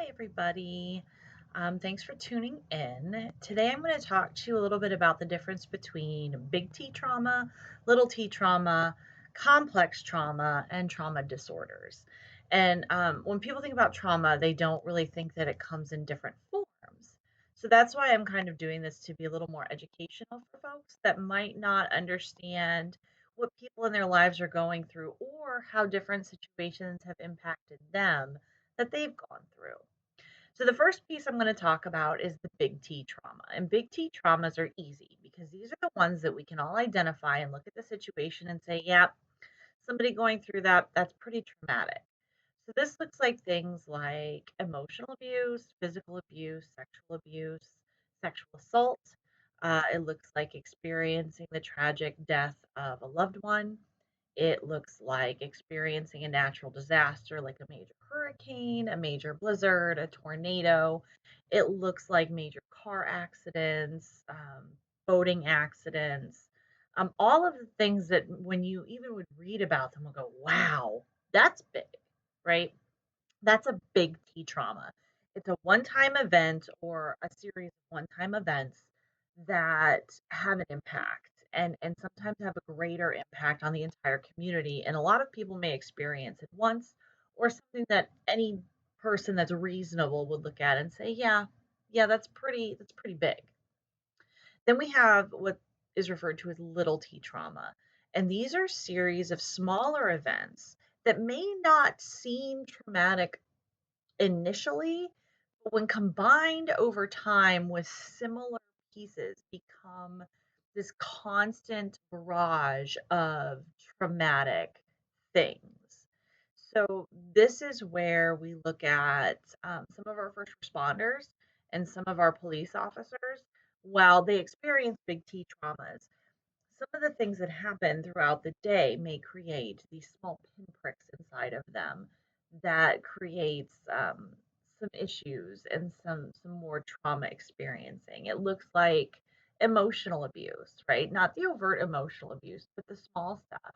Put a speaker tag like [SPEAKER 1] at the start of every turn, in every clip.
[SPEAKER 1] Hi, everybody. Thanks for tuning in. Today, I'm going to talk to you a little bit about the difference between big T trauma, little t trauma, complex trauma, and trauma disorders. And when people think about trauma, they don't really think that it comes in different forms. So that's why I'm kind of doing this to be a little more educational for folks that might not understand what people in their lives are going through or how different situations have impacted them that they've gone through. So, the first piece I'm going to talk about is the big T trauma. And big T traumas are easy because these are the ones that we can all identify and look at the situation and say, yeah, somebody going through that, that's pretty traumatic. So, this looks like things like emotional abuse, physical abuse, sexual assault. It looks like experiencing the tragic death of a loved one. It looks like experiencing a natural disaster like a major hurricane, a major blizzard, a tornado. It looks like major car accidents, boating accidents, all of the things that when you even would read about them, will go, wow, that's big, right? That's a big T trauma. It's a one-time event or a series of one-time events that have an impact and sometimes have a greater impact on the entire community. And a lot of people may experience it once or something that any person that's reasonable would look at and say, yeah, yeah, that's pretty big. Then we have what is referred to as little t trauma. And these are series of smaller events that may not seem traumatic initially, but when combined over time with similar pieces, become this constant barrage of traumatic things. So, this is where we look at some of our first responders and some of our police officers. While they experience big T traumas, some of the things that happen throughout the day may create these small pinpricks inside of them that creates some issues and some more trauma experiencing. It looks like emotional abuse, right? Not the overt emotional abuse, but the small stuff,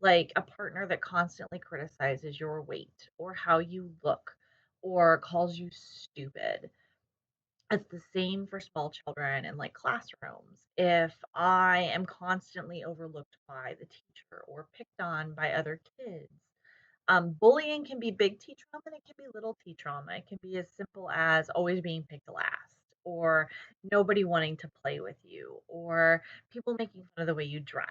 [SPEAKER 1] like a partner that constantly criticizes your weight or how you look or calls you stupid. It's the same for small children in like classrooms. If I am constantly overlooked by the teacher or picked on by other kids, bullying can be big T trauma and it can be little T trauma. It can be as simple as always being picked last, or nobody wanting to play with you, or people making fun of the way you dress,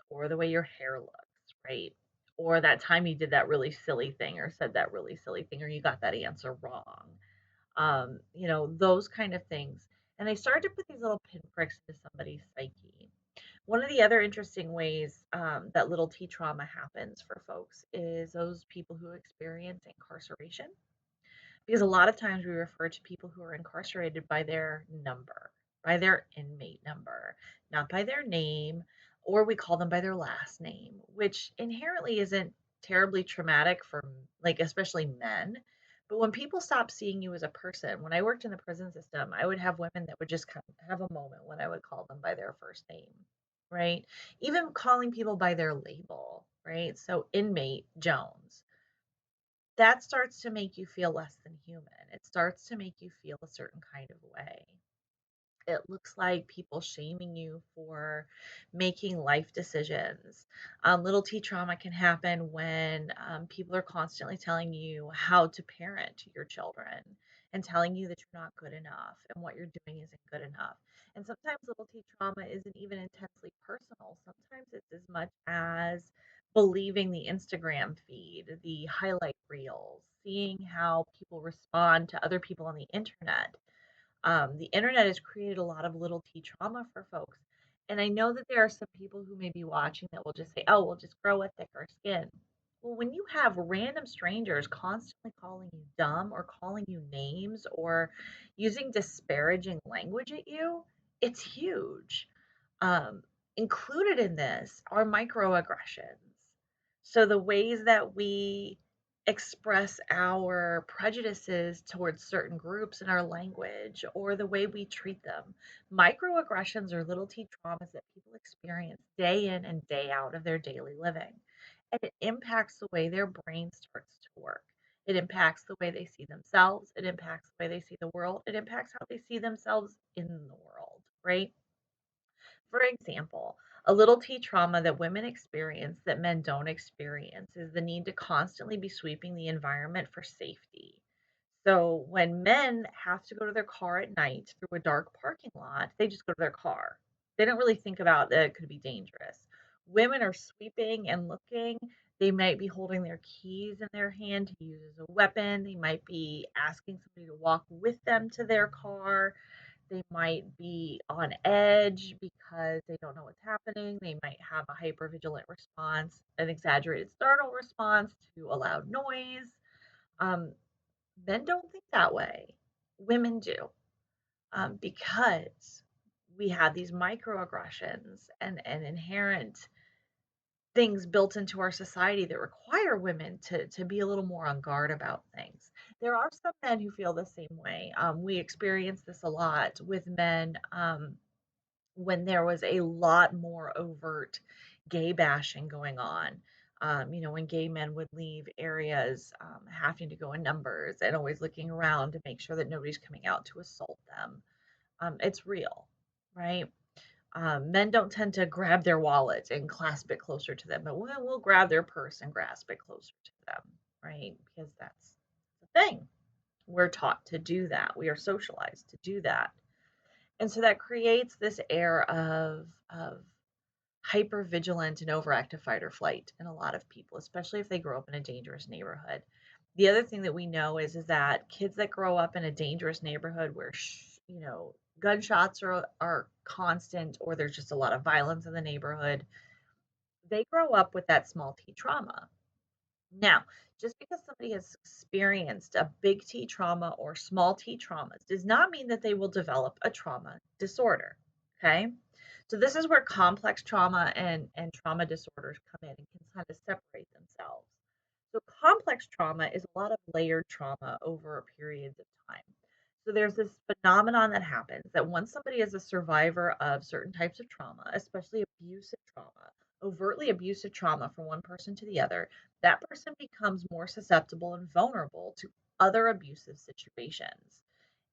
[SPEAKER 1] or the way your hair looks, right? Or that time you did that really silly thing, or said that really silly thing, or you got that answer wrong, those kind of things. And they start to put these little pinpricks into somebody's psyche. One of the other interesting ways that little t trauma happens for folks is those people who experience incarceration. Because a lot of times we refer to people who are incarcerated by their number, by their inmate number, not by their name, or we call them by their last name, which inherently isn't terribly traumatic for, like, especially men. But when people stop seeing you as a person, when I worked in the prison system, I would have women that would just kind of have a moment when I would call them by their first name, right? Even calling people by their label, right? So, inmate Jones, that starts to make you feel less than human. It starts to make you feel a certain kind of way. It looks like people shaming you for making life decisions. Little t trauma can happen when people are constantly telling you how to parent your children and telling you that you're not good enough and what you're doing isn't good enough. And sometimes little t trauma isn't even intensely personal. Sometimes it's as much as believing the Instagram feed, the highlight reels, seeing how people respond to other people on the internet. The internet has created a lot of little t trauma for folks. And I know that there are some people who may be watching that will just say, oh, we'll just grow a thicker skin. Well, when you have random strangers constantly calling you dumb or calling you names or using disparaging language at you, it's huge. Um, Included in this are microaggressions. So the ways that we express our prejudices towards certain groups in our language or the way we treat them. Microaggressions are little t traumas that people experience day in and day out of their daily living. And it impacts the way their brain starts to work. It impacts the way they see themselves. It impacts the way they see the world. It impacts how they see themselves in the world, right? For example, a little T trauma that women experience that men don't experience is the need to constantly be sweeping the environment for safety. So when men have to go to their car at night through a dark parking lot, they just go to their car. They don't really think about that it could be dangerous. Women are sweeping and looking. They might be holding their keys in their hand to use as a weapon. They might be asking somebody to walk with them to their car. They might be on edge because they don't know what's happening. They might have a hypervigilant response, an exaggerated startle response to a loud noise. Um, Men don't think that way. Women do, because we have these microaggressions and inherent things built into our society that require women to be a little more on guard about things. There are some men who feel the same way. We experience this a lot with men when there was a lot more overt gay bashing going on. When gay men would leave areas having to go in numbers and always looking around to make sure that nobody's coming out to assault them. It's real, right? Men don't tend to grab their wallet and clasp it closer to them, but we'll grab their purse and grasp it closer to them, right? Because that's the thing. We're taught to do that. We are socialized to do that. And so that creates this air of hyper vigilant and overactive fight or flight in a lot of people, especially if they grow up in a dangerous neighborhood. The other thing that we know is that kids that grow up in a dangerous neighborhood where gunshots are constant, or there's just a lot of violence in the neighborhood, they grow up with that small t trauma. Now, just because somebody has experienced a big T trauma or small t traumas does not mean that they will develop a trauma disorder. Okay. So, this is where complex trauma and trauma disorders come in and can kind of separate themselves. So, complex trauma is a lot of layered trauma over periods of time. So, there's this phenomenon that happens that once somebody is a survivor of certain types of trauma, especially abusive trauma, overtly abusive trauma from one person to the other, that person becomes more susceptible and vulnerable to other abusive situations.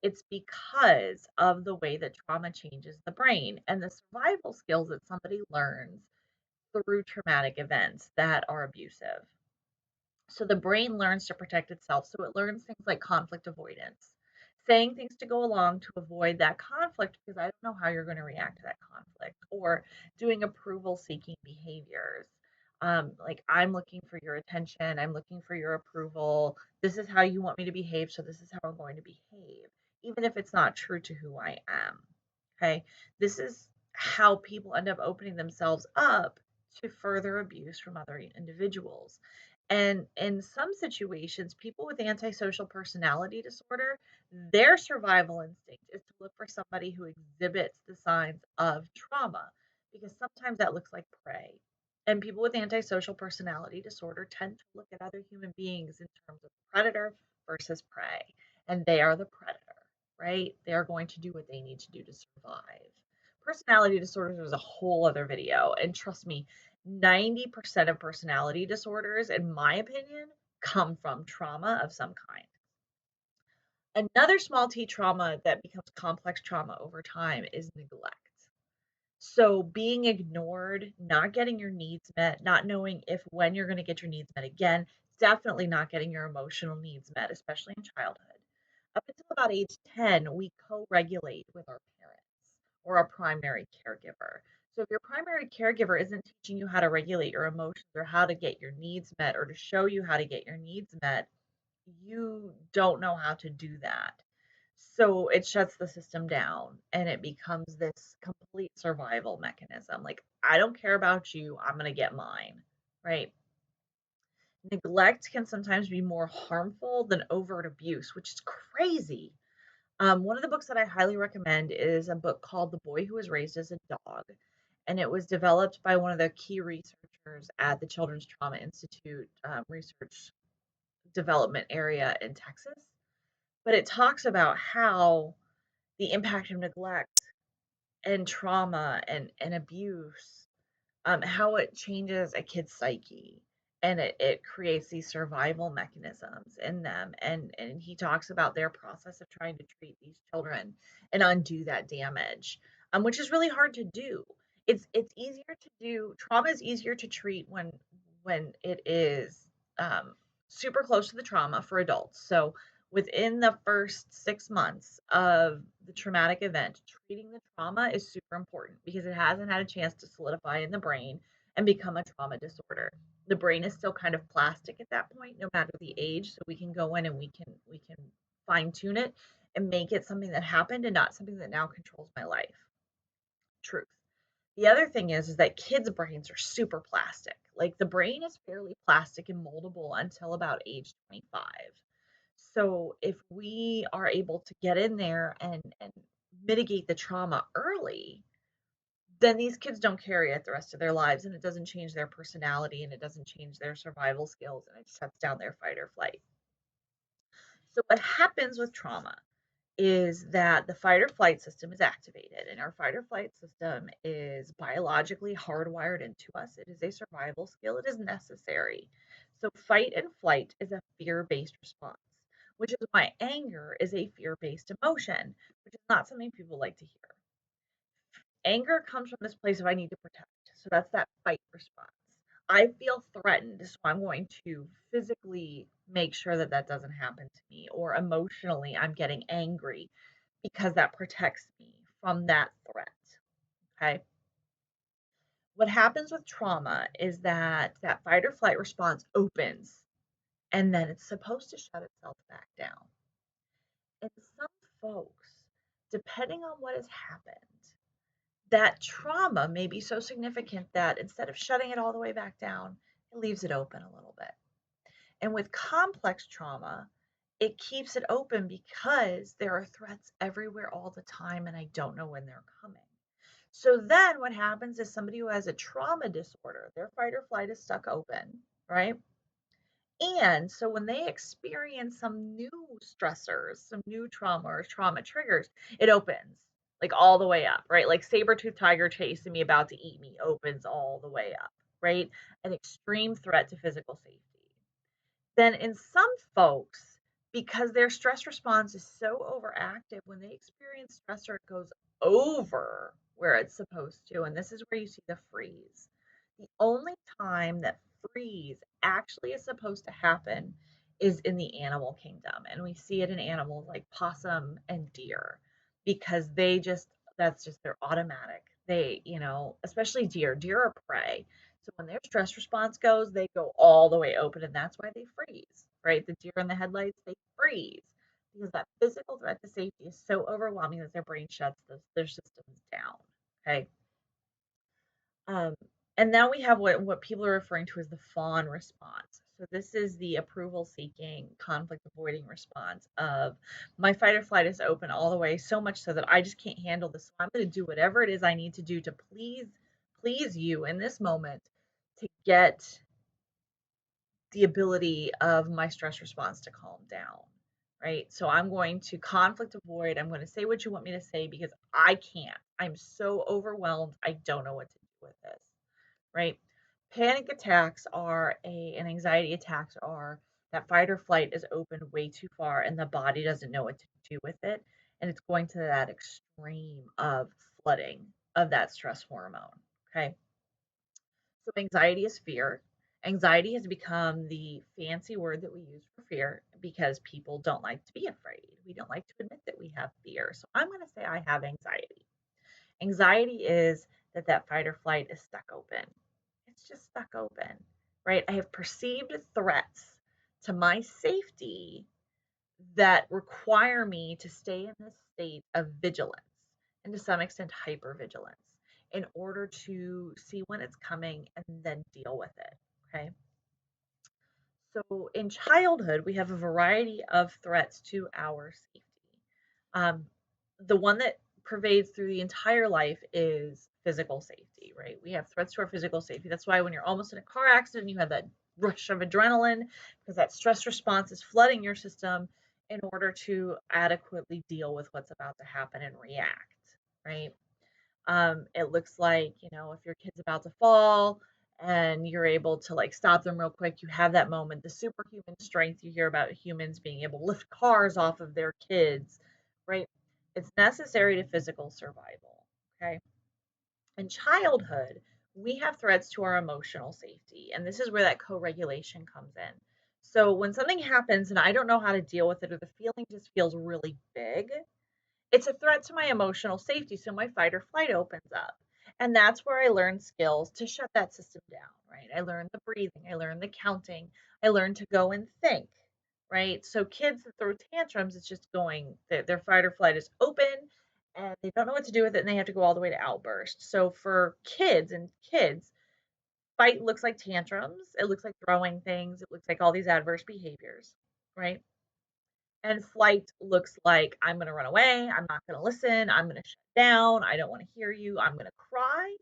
[SPEAKER 1] It's because of the way that trauma changes the brain and the survival skills that somebody learns through traumatic events that are abusive. So the brain learns to protect itself. So it learns things like conflict avoidance, saying things to go along to avoid that conflict because I don't know how you're going to react to that conflict, or doing approval seeking behaviors. Like, I'm looking for your attention, I'm looking for your approval. This is how you want me to behave, so this is how I'm going to behave, even if it's not true to who I am. Okay. This is how people end up opening themselves up to further abuse from other individuals. And in some situations, people with antisocial personality disorder, their survival instinct is to look for somebody who exhibits the signs of trauma, because sometimes that looks like prey. And people with antisocial personality disorder tend to look at other human beings in terms of predator versus prey, and they are the predator, right? They are going to do what they need to do to survive. Personality disorders is a whole other video, and trust me, 90% of personality disorders, in my opinion, come from trauma of some kind. Another small t trauma that becomes complex trauma over time is neglect. So being ignored, not getting your needs met, not knowing if when you're going to get your needs met again, definitely not getting your emotional needs met, especially in childhood. Up until about age 10, we co regulate with our parents or our primary caregiver. So if your primary caregiver isn't teaching you how to regulate your emotions or how to get your needs met or to show you how to get your needs met, you don't know how to do that. So it shuts the system down and it becomes this complete survival mechanism. Like, I don't care about you, I'm going to get mine, right? Neglect can sometimes be more harmful than overt abuse, which is crazy. One of the books that I highly recommend is a book called The Boy Who Was Raised as a Dog. And it was developed by one of the key researchers at the Children's Trauma Institute research development area in Texas. But it talks about how the impact of neglect and trauma and abuse, how it changes a kid's psyche and it creates these survival mechanisms in them, and he talks about their process of trying to treat these children and undo that damage, which is really hard to do. It's easier to do. Trauma is easier to treat when it is um, super close to the trauma for adults. So within the first 6 months of the traumatic event, treating the trauma is super important because it hasn't had a chance to solidify in the brain and become a trauma disorder. The brain is still kind of plastic at that point, no matter the age. So we can go in and we can fine tune it and make it something that happened and not something that now controls my life. Truth. The other thing is that kids' brains are super plastic. Like the brain is fairly plastic and moldable until about age 25. So if we are able to get in there and mitigate the trauma early, then these kids don't carry it the rest of their lives, and it doesn't change their personality, and it doesn't change their survival skills, and it shuts down their fight or flight. So what happens with trauma is that the fight or flight system is activated, and our fight or flight system is biologically hardwired into us. It is a survival skill. It is necessary. So fight and flight is a fear-based response, which is why anger is a fear-based emotion, which is not something people like to hear. Anger comes from this place of I need to protect. So that's that fight response. I feel threatened, so I'm going to physically make sure that that doesn't happen to me, or emotionally, I'm getting angry because that protects me from that threat. Okay. What happens with trauma is that that fight or flight response opens and then it's supposed to shut itself back down. And some folks, depending on what has happened, that trauma may be so significant that instead of shutting it all the way back down, it leaves it open a little bit. And with complex trauma, it keeps it open because there are threats everywhere all the time, and I don't know when they're coming. So then what happens is somebody who has a trauma disorder, their fight or flight is stuck open, right? And so when they experience some new stressors, some new trauma or trauma triggers, it opens like all the way up, right? Like saber-toothed tiger chasing me, about to eat me, opens all the way up, right? An extreme threat to physical safety. Then in some folks, because their stress response is so overactive, when they experience stressor, it goes over where it's supposed to. And this is where you see the freeze. The only time that freeze actually is supposed to happen is in the animal kingdom. And we see it in animals like possum and deer because that's just their automatic. Especially deer are prey. So when their stress response goes, they go all the way open, and that's why they freeze, right? The deer in the headlights, they freeze because that physical threat to safety is so overwhelming that their brain shuts their systems down. Okay. Um, and now we have what people are referring to as the fawn response. So this is the approval seeking, conflict avoiding response of my fight or flight is open all the way, so much so that I just can't handle this. So I'm going to do whatever it is I need to do to please you in this moment to get the ability of my stress response to calm down, right? So I'm going to conflict avoid. I'm going to say what you want me to say because I can't. I'm so overwhelmed. I don't know what to do with this, right? Panic attacks and anxiety attacks are that fight or flight is open way too far and the body doesn't know what to do with it. And it's going to that extreme of flooding of that stress hormone. Okay. So anxiety is fear. Anxiety has become the fancy word that we use for fear because people don't like to be afraid. We don't like to admit that we have fear. So I'm going to say I have anxiety. Anxiety is that fight or flight is stuck open. It's just stuck open, right? I have perceived threats to my safety that require me to stay in this state of vigilance and to some extent hypervigilance in order to see when it's coming and then deal with it. Okay. So in childhood, we have a variety of threats to our safety. Um, the one that pervades through the entire life is physical safety, right? We have threats to our physical safety. That's why when you're almost in a car accident, you have that rush of adrenaline because that stress response is flooding your system in order to adequately deal with what's about to happen and react, right? It looks like, if your kid's about to fall and you're able to like stop them real quick. You have that moment, the superhuman strength you hear about humans being able to lift cars off of their kids, right? It's necessary to physical survival. Okay. In childhood, we have threats to our emotional safety, and this is where that co regulation comes in. So when something happens and I don't know how to deal with it, or the feeling just feels really big, it's a threat to my emotional safety, so my fight or flight opens up. And that's where I learn skills to shut that system down, right? I learn the breathing, I learn the counting, I learn to go and think, right? So kids that throw tantrums, it's just going, their fight or flight is open and they don't know what to do with it and they have to go all the way to outburst. So for kids, fight looks like tantrums, it looks like throwing things, it looks like all these adverse behaviors, right? And flight looks like I'm going to run away. I'm not going to listen. I'm going to shut down. I don't want to hear you. I'm going to cry.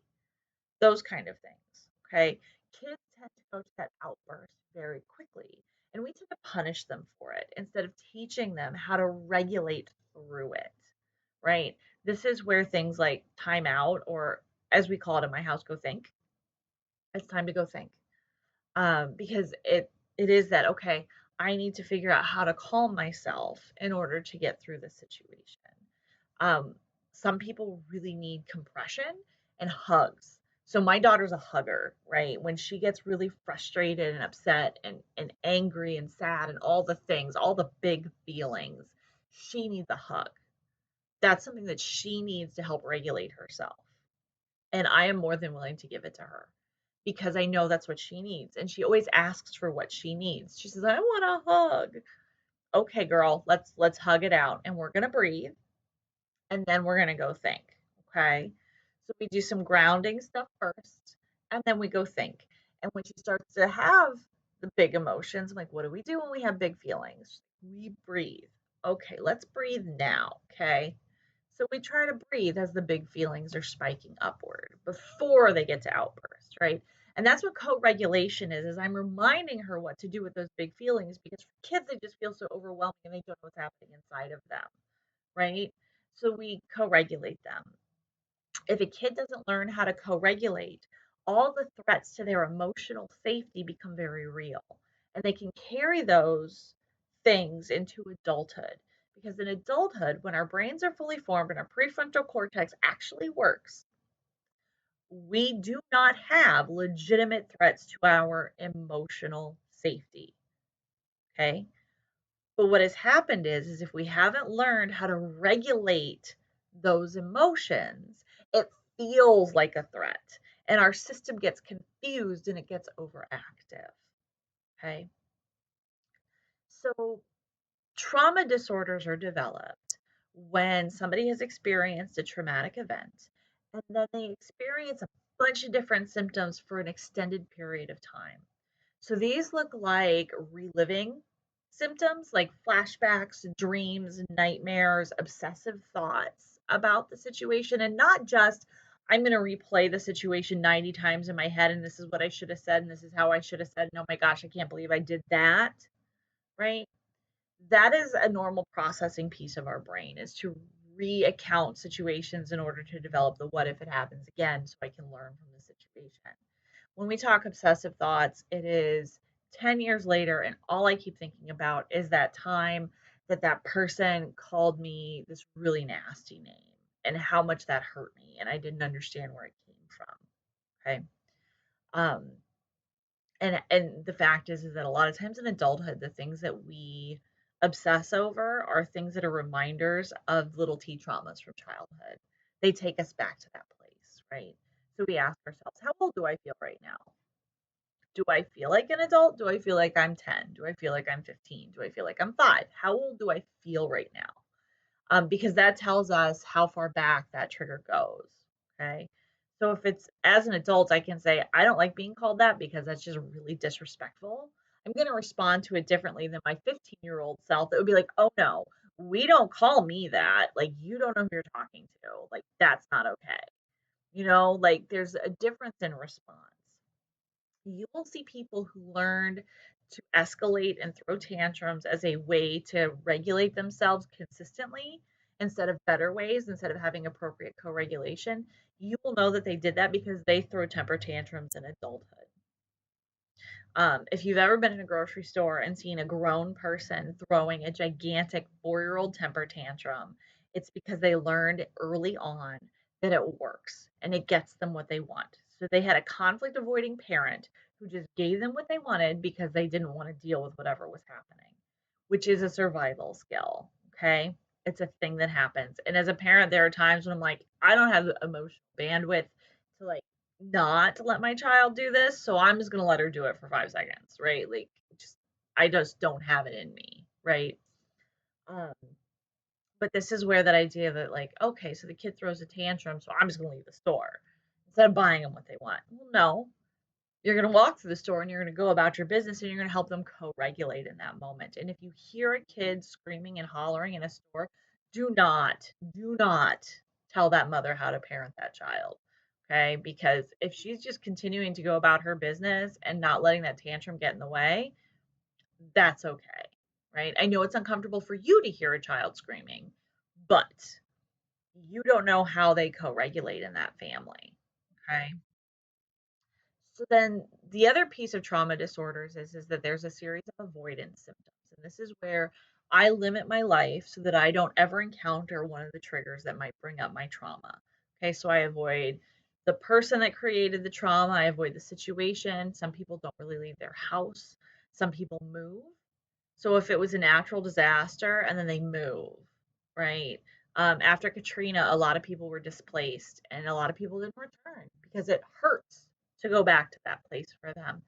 [SPEAKER 1] Those kind of things. Okay. Kids tend to go to that outburst very quickly. And we tend to punish them for it instead of teaching them how to regulate through it. Right. This is where things like time out, or as we call it in my house, go think. It's time to go think, because it is that, okay, I need to figure out how to calm myself in order to get through the situation. Um, some people really need compression and hugs. So my daughter's a hugger, right? When she gets really frustrated and upset and angry and sad and all the things, all the big feelings, she needs a hug. That's something that she needs to help regulate herself. And I am more than willing to give it to her because I know that's what she needs. And she always asks for what she needs. She says, "I want a hug." Okay, girl, let's hug it out and we're going to breathe and then we're going to go think. Okay? So we do some grounding stuff first and then we go think. And when she starts to have the big emotions, I'm like, what do we do when we have big feelings? We breathe. Okay, let's breathe now. Okay? So we try to breathe as the big feelings are spiking upward before they get to outburst, right? And that's what co-regulation is I'm reminding her what to do with those big feelings because for kids they just feel so overwhelming and they don't know what's happening inside of them, right? So we co-regulate them. If a kid doesn't learn how to co-regulate, all the threats to their emotional safety become very real. And they can carry those things into adulthood. Because in adulthood, when our brains are fully formed and our prefrontal cortex actually works, we do not have legitimate threats to our emotional safety. Okay. But what has happened is if we haven't learned how to regulate those emotions, it feels like a threat and our system gets confused and it gets overactive. Okay. So trauma disorders are developed when somebody has experienced a traumatic event and then they experience a bunch of different symptoms for an extended period of time. So these look like reliving symptoms like flashbacks, dreams, nightmares, obsessive thoughts about the situation, and not just I'm going to replay the situation 90 times in my head and this is what I should have said and this is how I should have said, and oh my gosh, I can't believe I did that, right? That is a normal processing piece of our brain, is to reaccount situations in order to develop the what if it happens again so I can learn from the situation. When we talk obsessive thoughts, it is 10 years later and all I keep thinking about is that time that that person called me this really nasty name and how much that hurt me and I didn't understand where it came from. Okay. Um, and the fact is that a lot of times in adulthood, the things that we obsess over are things that are reminders of little T traumas from childhood. They take us back to that place, right? So we ask ourselves, how old do I feel right now? Do I feel like an adult? Do I feel like I'm 10? Do I feel like I'm 15? Do I feel like I'm 5? How old do I feel right now? Because that tells us how far back that trigger goes. Okay. So if it's as an adult, I can say, I don't like being called that because that's just really disrespectful. I'm going to respond to it differently than my 15-year-old self that would be like, oh no, we don't call me that. Like, you don't know who you're talking to. Like, that's not okay. Like there's a difference in response. You will see people who learned to escalate and throw tantrums as a way to regulate themselves consistently instead of better ways, instead of having appropriate co regulation. You will know that they did that because they throw temper tantrums in adulthood. If you've ever been in a grocery store and seen a grown person throwing a gigantic 4-year-old temper tantrum, it's because they learned early on that it works and it gets them what they want. So they had a conflict avoiding parent who just gave them what they wanted because they didn't want to deal with whatever was happening, which is a survival skill. Okay. It's a thing that happens. And as a parent, there are times when I'm like, I don't have the emotional bandwidth to like not let my child do this, so I'm just gonna let her do it for 5 seconds, right? Like, just I just don't have it in me, right? Um, but this is where that idea that like, okay, so the kid throws a tantrum, so I'm just gonna leave the store instead of buying them what they want. Well, no, you're gonna walk through the store and you're gonna go about your business and you're gonna help them co-regulate in that moment. And if you hear a kid screaming and hollering in a store, do not tell that mother how to parent that child. Okay? Because if she's just continuing to go about her business and not letting that tantrum get in the way, that's okay. Right? I know it's uncomfortable for you to hear a child screaming, but you don't know how they co-regulate in that family. Okay? So then the other piece of trauma disorders is that there's a series of avoidance symptoms. And this is where I limit my life so that I don't ever encounter one of the triggers that might bring up my trauma. Okay, so I avoid the person that created the trauma, I avoid the situation. Some people don't really leave their house, some people move. So if it was a natural disaster and then they move, right? After Katrina, a lot of people were displaced and a lot of people didn't return because it hurts to go back to that place for them.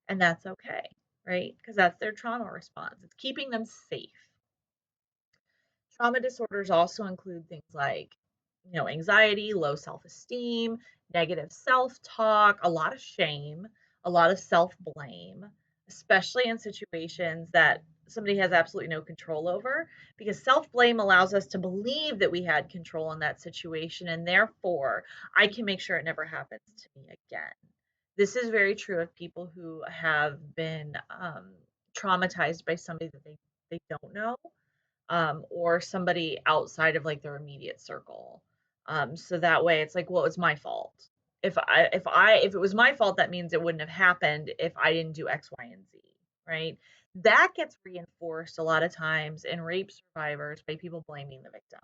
[SPEAKER 1] And that's okay, right? Because that's their trauma response. It's keeping them safe. Trauma disorders also include things like, anxiety, low self-esteem, negative self-talk, a lot of shame, a lot of self-blame, especially in situations that somebody has absolutely no control over, because self-blame allows us to believe that we had control in that situation and therefore I can make sure it never happens to me again. This is very true of people who have been traumatized by somebody that they don't know, or somebody outside of like their immediate circle. So that way it's like, well, it's my fault. If it was my fault, that means it wouldn't have happened if I didn't do X, Y, and Z, right? That gets reinforced a lot of times in rape survivors by people blaming the victim,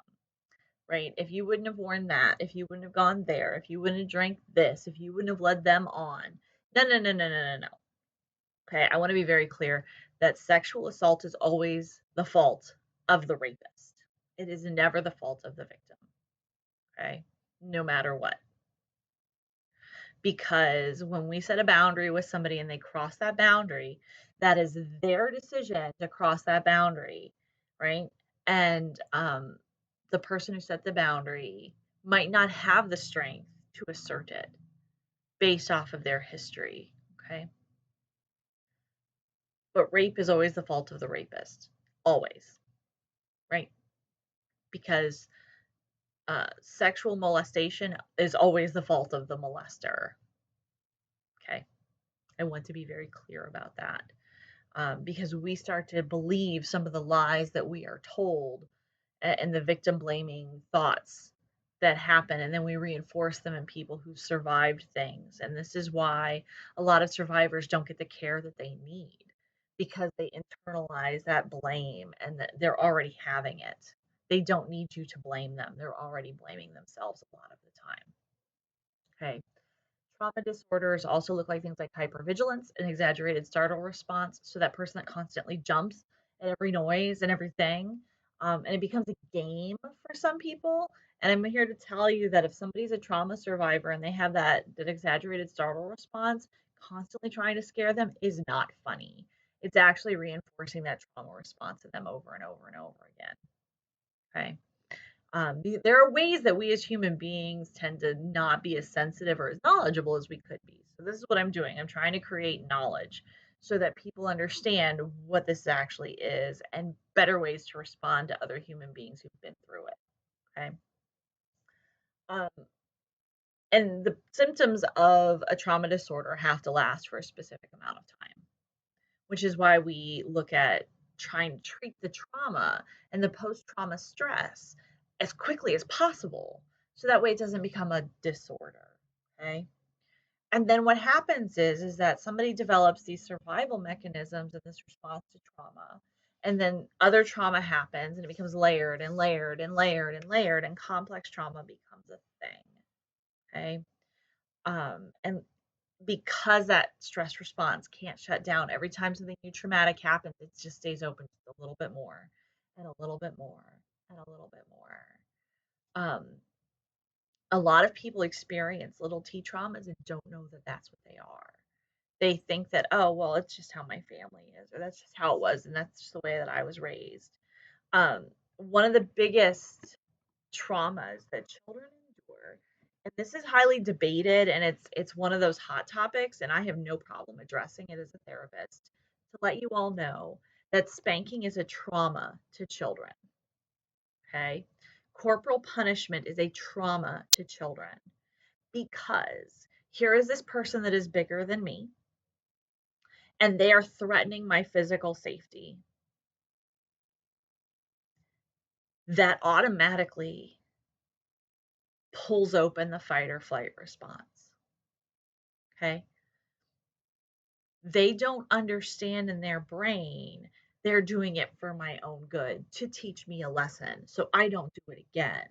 [SPEAKER 1] right? If you wouldn't have worn that, if you wouldn't have gone there, if you wouldn't have drank this, if you wouldn't have led them on. No, no, no, no, no, no, no. Okay, I want to be very clear that sexual assault is always the fault of the rapist. It is never the fault of the victim. Okay, no matter what. Because when we set a boundary with somebody and they cross that boundary, that is their decision to cross that boundary, right? And the person who set the boundary might not have the strength to assert it based off of their history. Okay, but rape is always the fault of the rapist, always, right? Because sexual molestation is always the fault of the molester. Okay. I want to be very clear about that, because we start to believe some of the lies that we are told and the victim blaming thoughts that happen, and then we reinforce them in people who survived things. And this is why a lot of survivors don't get the care that they need because they internalize that blame and that they're already having it. They don't need you to blame them. They're already blaming themselves a lot of the time. Okay. Trauma disorders also look like things like hypervigilance and exaggerated startle response. So that person that constantly jumps at every noise and everything. And it becomes a game for some people. And I'm here to tell you that if somebody's a trauma survivor and they have that exaggerated startle response, constantly trying to scare them is not funny. It's actually reinforcing that trauma response to them over and over and over again. Okay. There are ways that we as human beings tend to not be as sensitive or as knowledgeable as we could be. So this is what I'm doing. I'm trying to create knowledge so that people understand what this actually is and better ways to respond to other human beings who've been through it. Okay. Um, and the symptoms of a trauma disorder have to last for a specific amount of time, which is why we look at trying to treat the trauma and the post trauma stress as quickly as possible so that way it doesn't become a disorder. Okay. And then what happens is that somebody develops these survival mechanisms in this response to trauma. And then other trauma happens and it becomes layered and layered and layered and layered, and complex trauma becomes a thing. Okay. And because that stress response can't shut down, every time something new traumatic happens, it just stays open just a little bit more and a little bit more and a little bit more. Um, a lot of people experience little t traumas and don't know that that's what they are. They think that, oh, well, it's just how my family is, or that's just how it was, and that's just the way that I was raised. Um, One of the biggest traumas that children endure, and this is highly debated, and it's one of those hot topics, and I have no problem addressing it as a therapist, to let you all know that spanking is a trauma to children. Okay, corporal punishment is a trauma to children, because here is this person that is bigger than me, and they are threatening my physical safety. That automatically pulls open the fight or flight response. Okay. They don't understand in their brain they're doing it for my own good, to teach me a lesson so I don't do it again.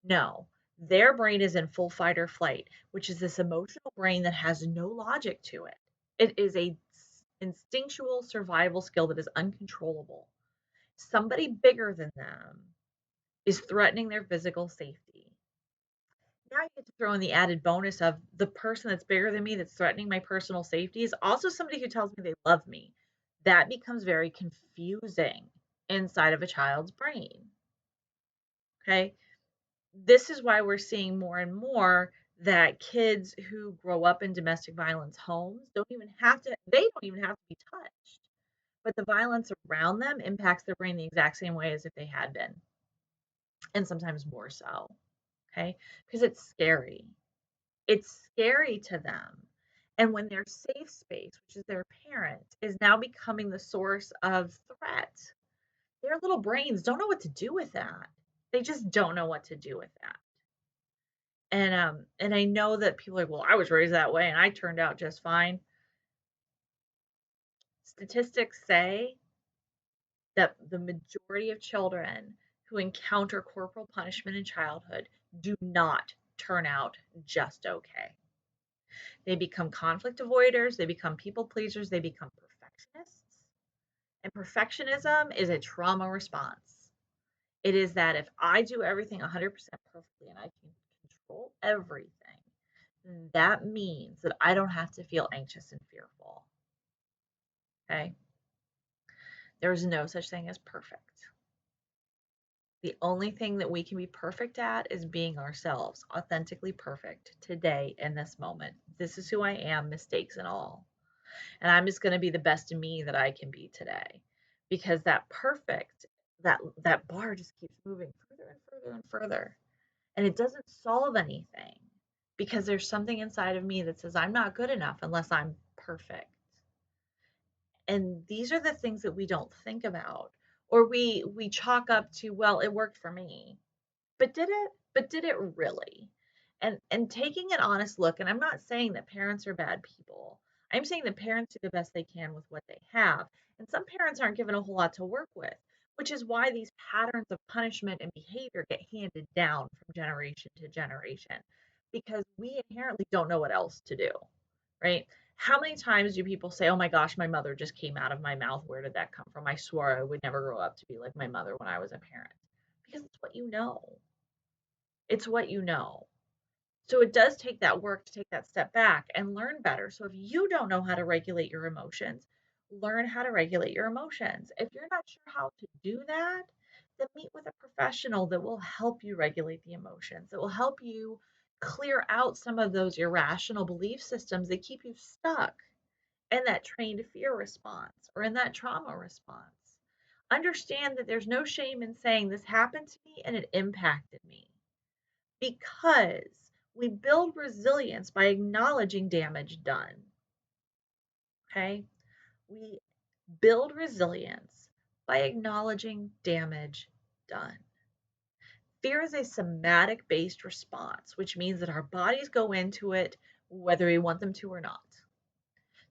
[SPEAKER 1] No, their brain is in full fight or flight, which is this emotional brain that has no logic to it. It is a instinctual survival skill that is uncontrollable. Somebody bigger than them is threatening their physical safety. Now you get to throw in the added bonus of the person that's bigger than me that's threatening my personal safety is also somebody who tells me they love me. That becomes very confusing inside of a child's brain. Okay. This is why we're seeing more and more that kids who grow up in domestic violence homes they don't even have to be touched. But the violence around them impacts their brain the exact same way as if they had been, and sometimes more so. Okay. Because it's scary. It's scary to them. And when their safe space, which is their parent, is now becoming the source of threat, their little brains don't know what to do with that. They just don't know what to do with that. And I know that people are like, well, I was raised that way and I turned out just fine. Statistics say that the majority of children who encounter corporal punishment in childhood do not turn out just okay. They become conflict avoiders, they become people pleasers, they become perfectionists. And perfectionism is a trauma response. It is that if I do everything 100% perfectly and I can control everything, then that means that I don't have to feel anxious and fearful. Okay? There is no such thing as perfect. The only thing that we can be perfect at is being ourselves, authentically perfect today in this moment. This is who I am, mistakes and all. And I'm just going to be the best of me that I can be today, because that perfect that bar just keeps moving further and further and further, and it doesn't solve anything, because there's something inside of me that says I'm not good enough unless I'm perfect. And these are the things that we don't think about, or we chalk up to, well, it worked for me. But did it? But did it really? And taking an honest look, and I'm not saying that parents are bad people. I'm saying that parents do the best they can with what they have. And some parents aren't given a whole lot to work with, which is why these patterns of punishment and behavior get handed down from generation to generation, because we inherently don't know what else to do, right? How many times do people say, oh my gosh, my mother just came out of my mouth? Where did that come from? I swore I would never grow up to be like my mother when I was a parent. Because it's what you know. It's what you know. So it does take that work to take that step back and learn better. So if you don't know how to regulate your emotions, learn how to regulate your emotions. If you're not sure how to do that, then meet with a professional that will help you regulate the emotions, that will help you clear out some of those irrational belief systems that keep you stuck in that trained fear response or in that trauma response. Understand that there's no shame in saying this happened to me and it impacted me, because we build resilience by acknowledging damage done. Okay? We build resilience by acknowledging damage done. Fear is a somatic based response, which means that our bodies go into it whether we want them to or not.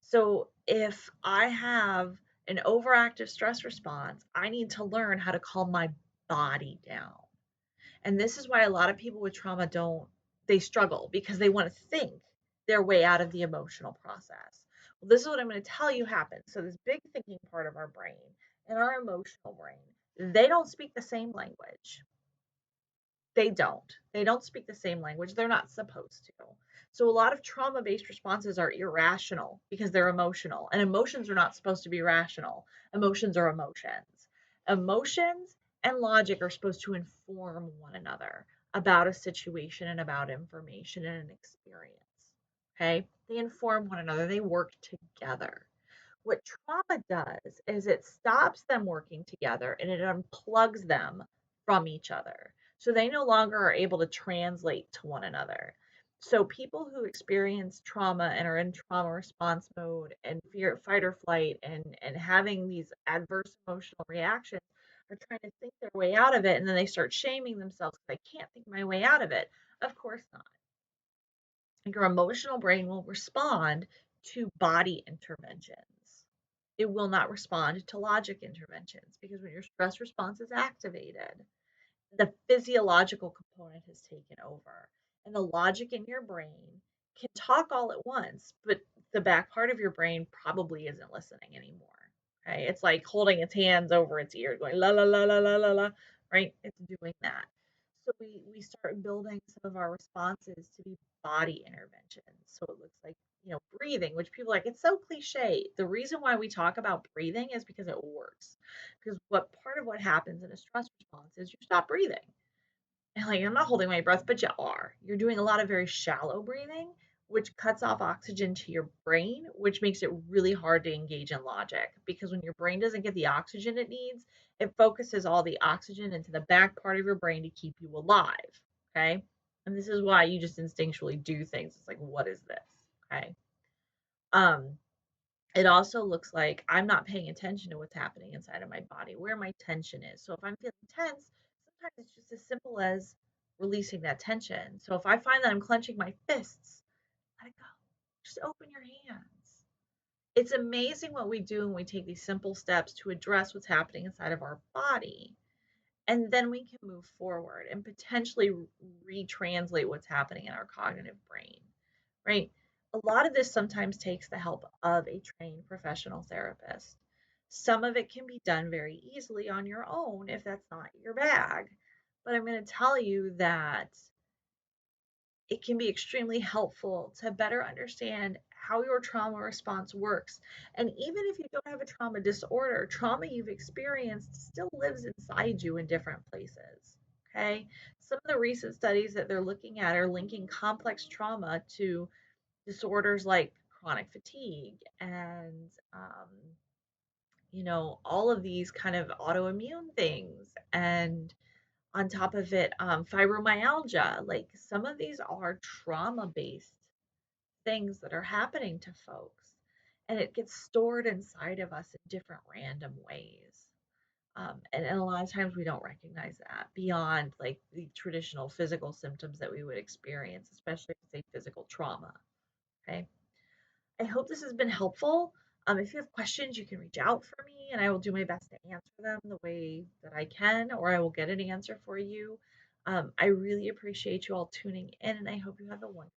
[SPEAKER 1] So if I have an overactive stress response, I need to learn how to calm my body down. And this is why a lot of people with trauma they struggle because they want to think their way out of the emotional process. Well, this is what I'm going to tell you happens. So, this big thinking part of our brain and our emotional brain, they don't speak the same language. They don't. They don't speak the same language. They're not supposed to. So a lot of trauma-based responses are irrational because they're emotional, and emotions are not supposed to be rational. Emotions are emotions. Emotions and logic are supposed to inform one another about a situation and about information and an experience. Okay? They inform one another. They work together. What trauma does is it stops them working together and it unplugs them from each other. So they no longer are able to translate to one another. So people who experience trauma and are in trauma response mode and fear, fight or flight and having these adverse emotional reactions are trying to think their way out of it, and then they start shaming themselves because I can't think my way out of it. Of course not. Your emotional brain will respond to body interventions. It will not respond to logic interventions because when your stress response is activated, the physiological component has taken over. And the logic in your brain can talk all at once, but the back part of your brain probably isn't listening anymore. Okay. It's like holding its hands over its ear, going la la la la la la la, right? It's doing that. So we start building some of our responses to be body interventions. So it looks like, breathing, which people are like, it's so cliche. The reason why we talk about breathing is because it works. Because what part of what happens in a stress response is you stop breathing. And like, I'm not holding my breath, but you are. You're doing a lot of very shallow breathing, which cuts off oxygen to your brain, which makes it really hard to engage in logic. Because when your brain doesn't get the oxygen it needs, it focuses all the oxygen into the back part of your brain to keep you alive. Okay. And this is why you just instinctually do things. It's like, what is this? Okay. Um, it also looks like I'm not paying attention to what's happening inside of my body, where my tension is. So if I'm feeling tense, sometimes it's just as simple as releasing that tension. So if I find that I'm clenching my fists, let it go. Just open your hands. It's amazing what we do when we take these simple steps to address what's happening inside of our body. And then we can move forward and potentially retranslate what's happening in our cognitive brain, right? A lot of this sometimes takes the help of a trained professional therapist. Some of it can be done very easily on your own if that's not your bag. But I'm going to tell you that it can be extremely helpful to better understand how your trauma response works. And even if you don't have a trauma disorder, trauma you've experienced still lives inside you in different places. Okay. Some of the recent studies that they're looking at are linking complex trauma to disorders like chronic fatigue and, all of these kind of autoimmune things. And on top of it, fibromyalgia. Like some of these are trauma based things that are happening to folks, and it gets stored inside of us in different random ways. And a lot of times we don't recognize that beyond like the traditional physical symptoms that we would experience, especially if it's a physical trauma. Okay. I hope this has been helpful. If you have questions, you can reach out for me and I will do my best to answer them the way that I can, or I will get an answer for you. I really appreciate you all tuning in and I hope you have a wonderful